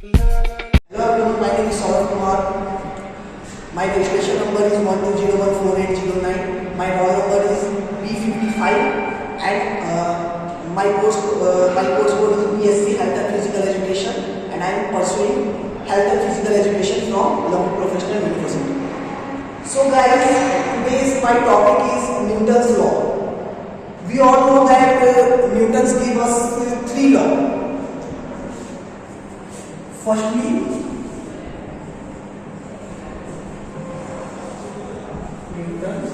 Hello everyone, my name is Saurabh Kumar. My registration number is 12014809. My roll number is B55 and my course code is BSc Health and Physical Education, and I am pursuing Health and Physical Education from Lumpur Professional University. So guys, today's my topic is Newton's law. We all know that Newton's gave us three laws. Firstly, Newton's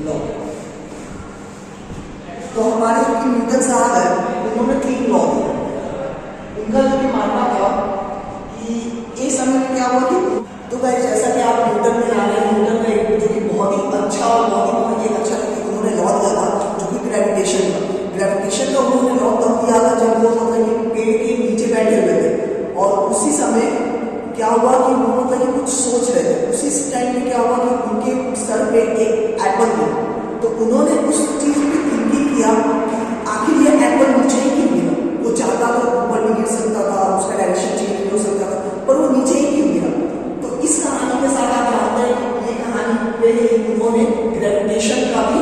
law. तो हमारे जो कि Newton साहब है उन्होंने तीन law दिए। उनका जो कि मानना था कि इस समय में क्या हुआ कि तो गाइस जैसा कि आप न्यूटन में जाने न्यूटन का एक जो कि बहुत ही अच्छा और बहुत ही अच्छा उन्होंने लॉ दिया था जो कि ग्रेविटेशन का उन्होंने लॉ तब दिया था जब वो मतलब पेड़ के नीचे बैठे हुए थे और उसी समय क्या हुआ कि वो मतलब कुछ सोच रहे थे। उसी टाइम में क्या हुआ कि उनके सर पे एक एप्पल गिरा, तो उन्होंने उस चीज पे थिंकिंग किया कि आखिर ये एप्पल नीचे ही क्यों गिरा। वो चाहता तो ऊपर भी गिर सकता था, उसका डायरेक्शन चेंज हो सकता था, पर वो नीचे ही क्यों गिरा। तो इस कहानी के साथ आप जानते हैं कि ये कहानी पे उन्होंने ग्रेविटेशन का भी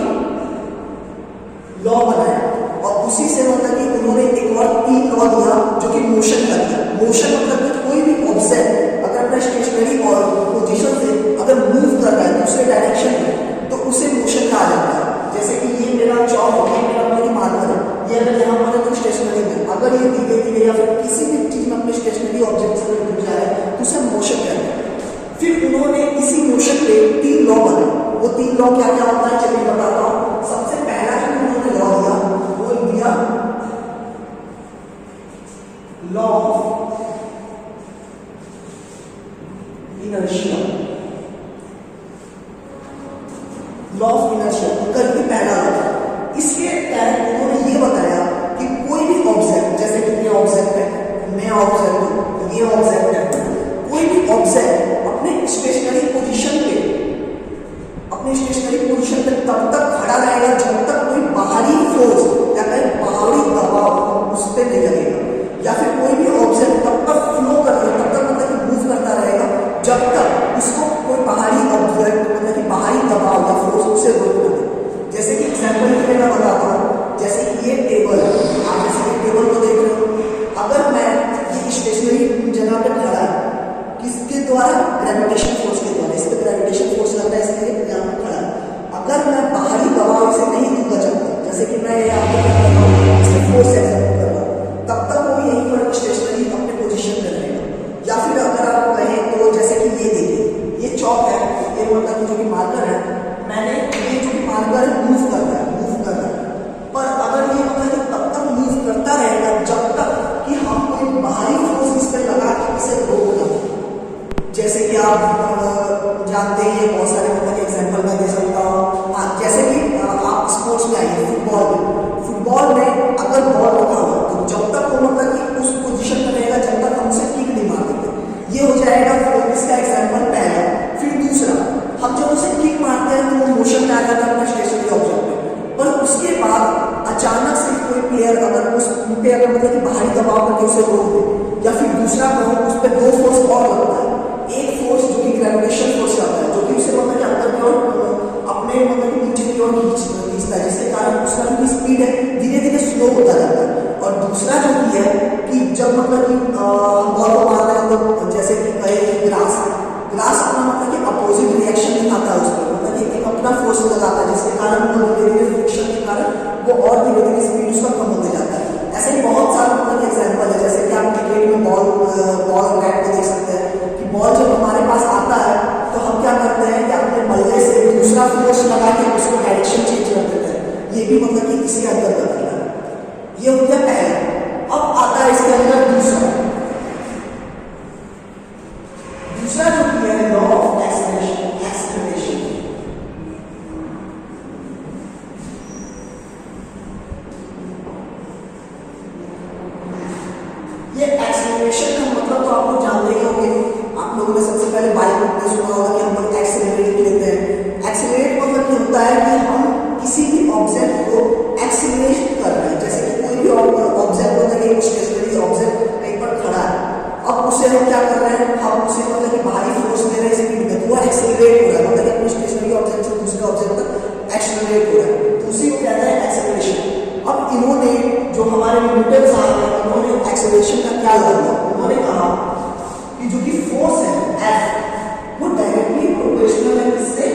लॉ बनाया और उसी से मतलब कि उन्होंने एक और तीन लॉ दिया जो कि मोशन का दिया। मोशन मतलब कि कोई भी ऑब्जेक्ट अगर अपना स्टेशनरी और पोजीशन से अगर मूव कर रहा है दूसरे डायरेक्शन में तो उसे मोशन कहा जाता है। जैसे कि ये मेरा चौक है, ये मेरा मेरी मार्कर है, ये अगर यहाँ पर है तो स्टेशनरी में अगर ये धीरे धीरे या फिर किसी भी चीज में अपने स्टेशनरी ऑब्जेक्ट से घूम जाए तो उसे मोशन कहते हैं। फिर उन्होंने इसी मोशन पे तीन लॉ बनाए। वो तीन लॉ क्या क्या होता है चलिए बताता हूँ। सबसे पहला जो उन्होंने लॉ दिया वो दिया law of inertia. Law of inertia उनका ये पहला लॉ था। इसके तहत उन्होंने ये बताया कि कोई भी ऑब्जेक्ट जैसे कि ये ऑब्जेक्ट है, मैं ऑब्जेक्ट हूं, ये ऑब्जेक्ट है, कोई भी ऑब्जेक्ट अपने स्टेशनरी पोजीशन पे तब तक खड़ा रहेगा जब तक कोई बाहरी फोर्स या कहीं बाहरी दबाव उस पर नहीं लगेगा, या फिर कोई भी ऑब्जेक्ट तब तक फ्लो करता है, तब तक मतलब मूव करता रहेगा जब तक उसको कोई बाहरी ऑब्जेक्ट मतलब कि बाहरी दबाव या फोर्स उसे रोक ना दे। जैसे कि एग्जाम्पल के लिए मैं बताता हूँ, जैसे कि ये टेबल है, आप जैसे कि टेबल को देख रहे हो, अगर मैं ये स्टेशनरी जगह पर खड़ा है किसके द्वारा, ग्रेविटेशन फोर्स के द्वारा, इस पर ग्रेविटेशन फोर्स लगता है इसलिए यहाँ पर खड़ा है। अगर मैं बाहरी दबाव से नहीं दूंगा चलता, जैसे कि मैं यहाँ पर कर रहा हूँ इससे फोर्स एक्सर्ट कर रहा हूँ, तब तक वो यहीं पर स्टेशनरी अपने पोजीशन पर रहेगा। या फिर अगर आप कहें तो जैसे कि ये देखिए, ये चौक है, ये मतलब जो कि मार्कर है, मैंने ये जो कि मार्कर मूव कर रहा है, पर अगर ये मतलब तब तक मूव करता रहेगा जब तक कि हम कोई बाहरी फोर्स इस पर लगा के इसे रोक ना। जैसे कि आप जानते हैं बहुत सारे मतलब एग्जाम्पल मैं दे सकता हूँ। हाँ, जैसे कि आप स्पोर्ट्स में आइए, फुटबॉल में अगर बॉल रखा हुआ तो जब तक वो मतलब कि उस पोजीशन में रहेगा जब तक हम उसे किक नहीं मार देते। ये हो जाएगा इसका एग्जाम्पल पहला। फिर दूसरा, हम जब उसे किक मारते हैं तो वो मोशन में आ जाता है अपना स्टेशनरी ऑब्जेक्ट में, पर उसके बाद अचानक से कोई प्लेयर अगर उस पे अगर मतलब कि बाहरी दबाव करके उसे रोक दे, या फिर दूसरा कहो उस पर दो फोर्स और लगता है। एक फोर्स जो कि ग्रेविटेशन फोर्स आता है जो कि उसे मतलब कि अंदर की ओर अपने मतलब कि नीचे की ओर खींचता है, जिसके कारण उसका जो स्पीड है धीरे धीरे स्लो होता जाता है। और दूसरा जो कि है कि जब मतलब कि बॉल को मारते हैं तो जैसे कि कहे ग्लास अपना मतलब कि अपोजिट रिएक्शन दिखाता है उस पर, मतलब कि एक अपना फोर्स लगाता है जिसके कारण वो धीरे धीरे फ्रिक्शन के कारण वो और धीरे धीरे स्पीड उसका कम होते जाता है। ऐसे ही बहुत सारे मतलब एग्जाम्पल है। जैसे कि आप क्रिकेट में बॉल बैट को देख सकते हैं कि बॉल जब हमारे पास आता है तो हम क्या करते हैं कि अपने बल्ले से दूसरा फोर्स लगा के उसको डायरेक्शन चेंज कर देते हैं। ये भी मतलब कि किसी अंदर है। ये हो गया पहला। अब आता है इसके अंदर दूसरा जो कि है लॉ ऑफ एक्सेलरेशन। ये एक्सेलरेशन का मतलब तो आप लोग जानते ही होंगे। आप लोगों ने सबसे पहले बाइक में सुना होगा कि हम लोग एक्सेलरेट लेते हैं। एक्सेलरेट मतलब ये होता है कि हम किसी भी ऑब्जेक्ट को एक्सेलरेट कर रहे हैं। जैसे कि कोई भी ऑब्जेक्ट होता है कि स्टेशनरी ऑब्जेक्ट कहीं पर जो हमारे न्यूटन साहब हैं उन्होंने एक्सेलरेशन का क्या लगाया, उन्होंने कहा कि जो कि फोर्स है F वो डायरेक्टली प्रोपोर्शनल है किससे,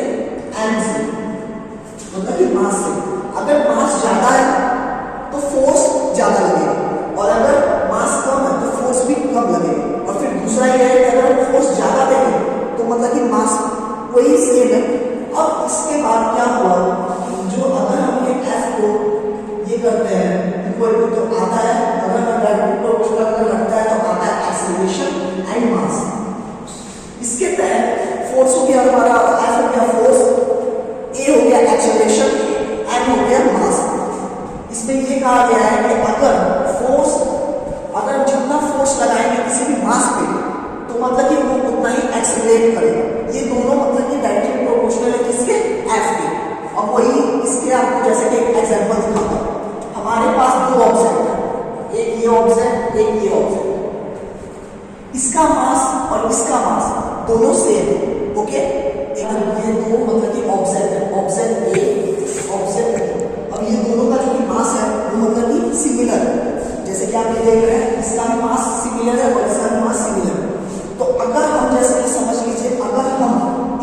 m से, मतलब कि मास से। अगर मास ज्यादा है तो फोर्स ज्यादा लगेगा और अगर मास कम है तो फोर्स भी कम लगेगा। और फिर दूसरा ये है कि अगर फोर्स ज्यादा देंगे तो मतलब कि मास वही सेम है। अब इसके बाद क्या हुआ कि जो अगर हम ये F को ये करते हैं इक्वल टू, तो आता है, अगर मैं डायरेक्ट प्रोपोर्शनल रखता है तो आता है एक्सेलरेशन एंड मास। इसके तहत फोर्स हो गया हमारा, F हो गया फोर्स, A हो गया एक्सेलरेशन, M हो गया मास। इसमें ये कहा गया है कि अगर जितना फोर्स लगाएंगे किसी भी मास पे तो मतलब कि वो उतना ही एक्सेलरेट करेगा। ये दोनों मतलब कि डायरेक्टली प्रोपोर्शनल है किसके, F के। अब वही इसके आपको जैसे कि एक एग्जांपल दिखाता हूं। हमारे पास दो ऑब्जेक्ट है, एक ये ऑब्जेक्ट, एक ये ऑब्जेक्ट। इसका मास और इसका मास दोनों सेम है, ओके। ये दो मतलब कि ऑब्जेक्ट है, ऑब्जेक्ट ए, ऑब्जेक्ट बी। अब ये दोनों का जो मास है वो मतलब कि सिमिलर है, जैसे कि आप ये देख रहे हैं, इसका भी मास सिमिलर है और इसका भी मास सिमिलर है। तो अगर हम जैसे कि समझ लीजिए, अगर हम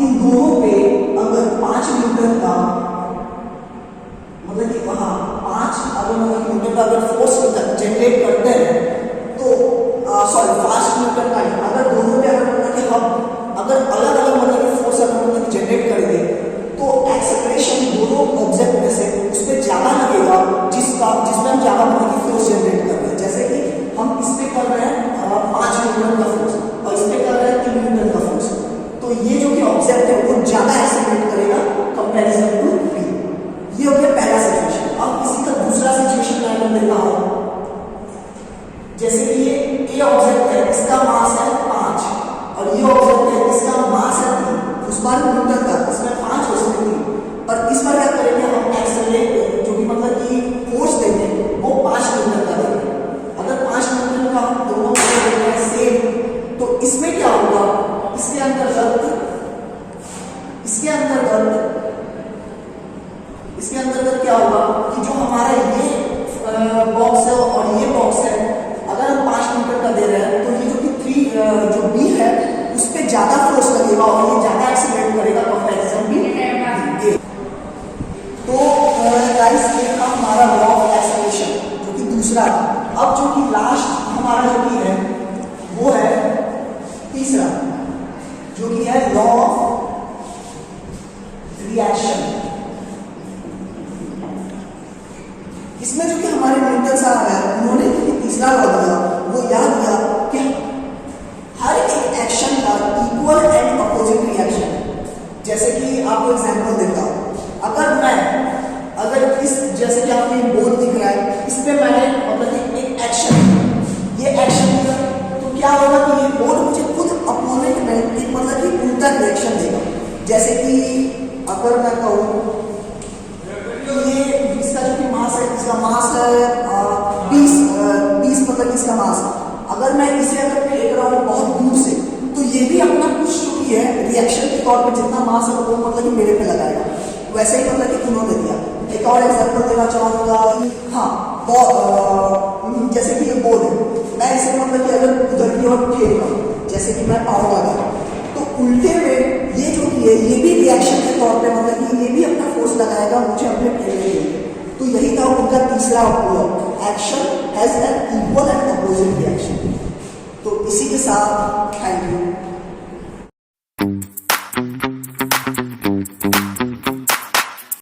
इन दोनों पे अगर 5 न्यूटन का मतलब कि वहां 5 अगर मतलब न्यूटन का अगर फोर्स जनरेट करते हैं तो 5 न्यूटन का, अगर दोनों पे अगर मतलब कि हम अगर अलग अलग मतलब कि फोर्स अगर मतलब कि जनरेट करेंगे तो एक्सेलरेशन दोनों ऑब्जेक्ट में से उस पर ज्यादा लगेगा जिसमें हम ज्यादा मतलब कि फोर्स जनरेट कर रहे हैं। जैसे कि हम इस पे कर रहे हैं 5 न्यूटन का फोर्स और इस पे कर रहे हैं 3 न्यूटन का फोर्स, तो ये जो कि ऑब्जेक्ट है वो ज्यादा एक्सेलरेट करेगा कंपैरिजन टू बी। ये हो गया पहला सिचुएशन। अब इसी का दूसरा सिचुएशन मैं देता हूं, जैसे कि ये ए ऑब्जेक्ट है, इसका मास है 5 और ये ऑब्जेक्ट है, इसका मास है 3, उस बार न्यूटन का, इसमें 5 और इसमें 3। और इस बार क्या करेंगे हम, एक्सेलरेट जो भी मतलब कि फोर्स देंगे वो 5 न्यूटन का देंगे। अगर 5 न्यूटन का हम दोनों सेम, तो इसमें क्या होगा, इसके अंतर्गत क्या होगा कि जो हमारा ये बॉक्स है और ये बॉक्स है, अगर हम 5 न्यूटन का दे रहे हैं तो ये जो कि जो बी है उस पर ज्यादा फोर्स लगेगा और ये ज्यादा एक्सीलरेट करेगा कंपैरिजन बी ए। तो गाइस ये था हमारा लॉ ऑफ एक्सेलरेशन जो कि दूसरा। अब जो कि लास्ट हमारा जो कि है वो है तीसरा, जो कि है लॉ ऑफ रिएक्शन। इसमें जो कि हमारे न्यूटन साहब है उन्होंने जो कि तीसरा लॉ दिया वो याद दिया कि हर एक एक्शन का इक्वल एंड अपोजिट रिएक्शन है। जैसे कि आपको एग्जांपल देता हूं, अगर इस जैसे कि आपको ये बोर्ड दिख रहा है, इस पे मैंने मतलब कि एक ये एक्शन दिया तो क्या होगा कि ये बोर्ड मुझे खुद अपोनेंट में एक मतलब कि उल्टा रिएक्शन देगा। जैसे कि अगर मैं कहूँ ये इसका जो कि मास है, इसका मास है 20 मतलब इसका मास, अगर मैं इसे अगर फेंक रहा हूँ बहुत दूर से तो ये भी अपना कुछ जो कि है रिएक्शन के तौर पे जितना मास है वो मतलब कि मेरे पे लगाएगा। वैसे ही मतलब कि उन्होंने दिया। एक और एग्जांपल देना चाहूंगा, हाँ जैसे कि ये बोर्ड है, मैं इसे मतलब कि अगर उधर की ओर फेंक रहा हूँ, जैसे कि मैं पाँव लगा तो उल्टे में ये जो कि है ये भी रिएक्शन के तौर पे मतलब कि ये भी अपना फोर्स लगाएगा मुझे अपने फेंकने के लिए। तो यही था उनका तीसरा law, action has an equal and opposite reaction. तो इसी के साथ थैंक यू।